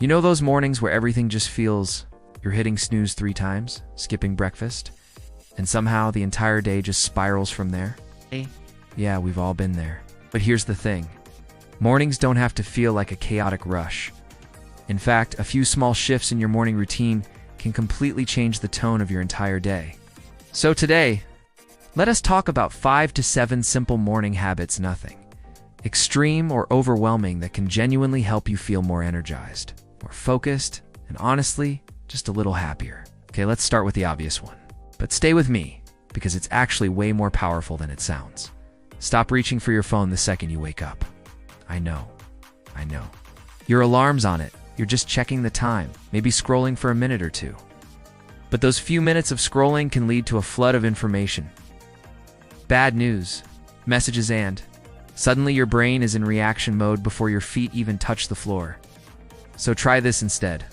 You know those mornings where everything just feels you're hitting snooze 3 times, skipping breakfast, and somehow the entire day just spirals from there? Yeah, we've all been there. But here's the thing. Mornings don't have to feel like a chaotic rush. In fact, a few small shifts in your morning routine can completely change the tone of your entire day. So today, let us talk about 5 to 7 simple morning habits, nothing extreme or overwhelming, that can genuinely help you feel more energized, more focused, and honestly, just a little happier. Okay, let's start with the obvious one. But stay with me, because it's actually way more powerful than it sounds. Stop reaching for your phone the second you wake up. I know. Your alarm's on it. You're just checking the time, maybe scrolling for a minute or two. But those few minutes of scrolling can lead to a flood of information. Bad news, messages, and suddenly your brain is in reaction mode before your feet even touch the floor. So try this instead.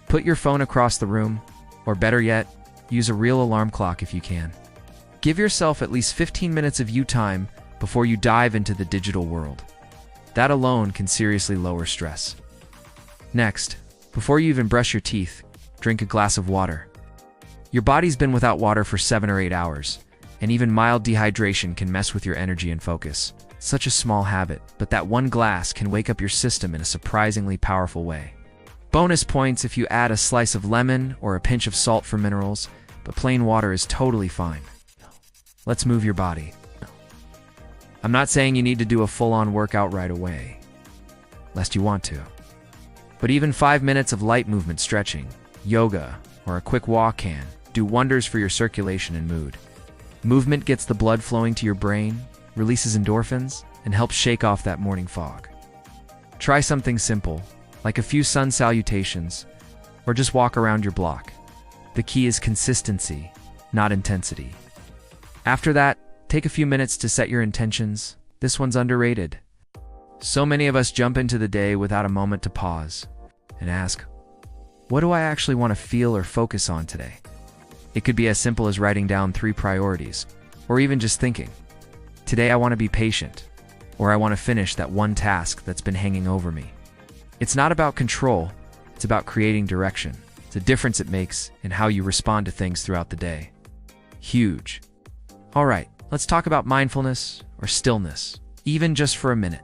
Put your phone across the room, or better yet, use a real alarm clock if you can. Give yourself at least 15 minutes of you time before you dive into the digital world. That alone can seriously lower stress. Next, before you even brush your teeth, drink a glass of water. Your body's been without water for 7 or 8 hours, and even mild dehydration can mess with your energy and focus. Such a small habit, but that one glass can wake up your system in a surprisingly powerful way. Bonus points if you add a slice of lemon or a pinch of salt for minerals, but plain water is totally fine. Let's move your body. I'm not saying you need to do a full-on workout right away, lest you want to. But even 5 minutes of light movement, stretching, yoga, or a quick walk can do wonders for your circulation and mood. Movement gets the blood flowing to your brain, releases endorphins, and helps shake off that morning fog. Try something simple, like a few sun salutations, or just walk around your block. The key is consistency, not intensity. After that, take a few minutes to set your intentions. This one's underrated. So many of us jump into the day without a moment to pause and ask, what do I actually want to feel or focus on today? It could be as simple as writing down 3 priorities, or even just thinking, today I want to be patient, or I want to finish that one task that's been hanging over me. It's not about control, it's about creating direction. It's a difference it makes in how you respond to things throughout the day. Huge. All right, let's talk about mindfulness or stillness, even just for a minute.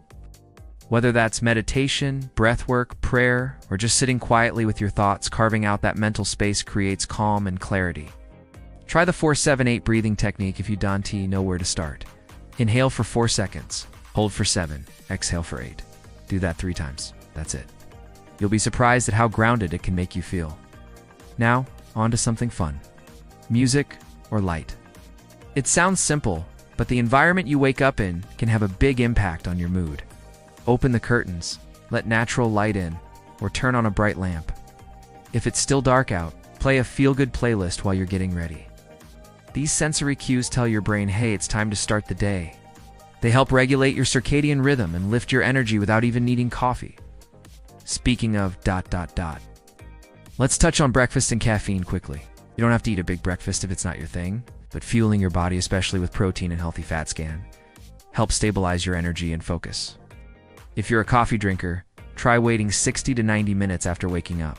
Whether that's meditation, breathwork, prayer, or just sitting quietly with your thoughts, carving out that mental space creates calm and clarity. Try the 4-7-8 breathing technique if you don't know where to start. Inhale for 4 seconds, hold for 7, exhale for 8. Do that 3 times. That's it. You'll be surprised at how grounded it can make you feel. Now, on to something fun. Music or light. It sounds simple, but the environment you wake up in can have a big impact on your mood. Open the curtains, let natural light in, or turn on a bright lamp. If it's still dark out, play a feel-good playlist while you're getting ready. These sensory cues tell your brain, hey, it's time to start the day. They help regulate your circadian rhythm and lift your energy without even needing coffee. Speaking of ... Let's touch on breakfast and caffeine quickly. You don't have to eat a big breakfast if it's not your thing, but fueling your body, especially with protein and healthy fats, can help stabilize your energy and focus. If you're a coffee drinker, try waiting 60 to 90 minutes after waking up.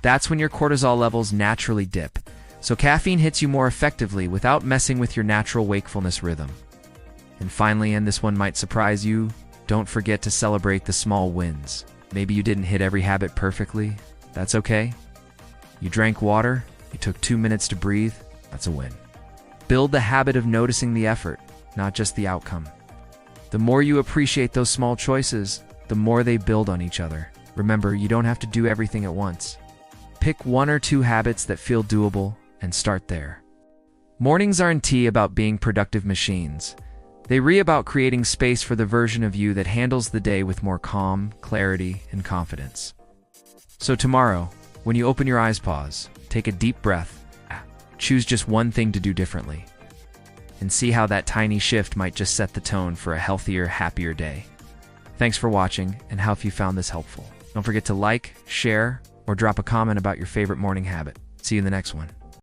That's when your cortisol levels naturally dip, so caffeine hits you more effectively without messing with your natural wakefulness rhythm. And finally, and this one might surprise you, don't forget to celebrate the small wins. Maybe you didn't hit every habit perfectly. That's okay. You drank water, you took 2 minutes to breathe, that's a win. Build the habit of noticing the effort, not just the outcome. The more you appreciate those small choices, the more they build on each other. Remember, you don't have to do everything at once. Pick 1 or 2 habits that feel doable and start there. Mornings aren't about being productive machines. They're about creating space for the version of you that handles the day with more calm, clarity, and confidence. So tomorrow, when you open your eyes, pause, take a deep breath, choose just one thing to do differently, and see how that tiny shift might just set the tone for a healthier, happier day. Thanks for watching, and hope you found this helpful. Don't forget to like, share, or drop a comment about your favorite morning habit. See you in the next one.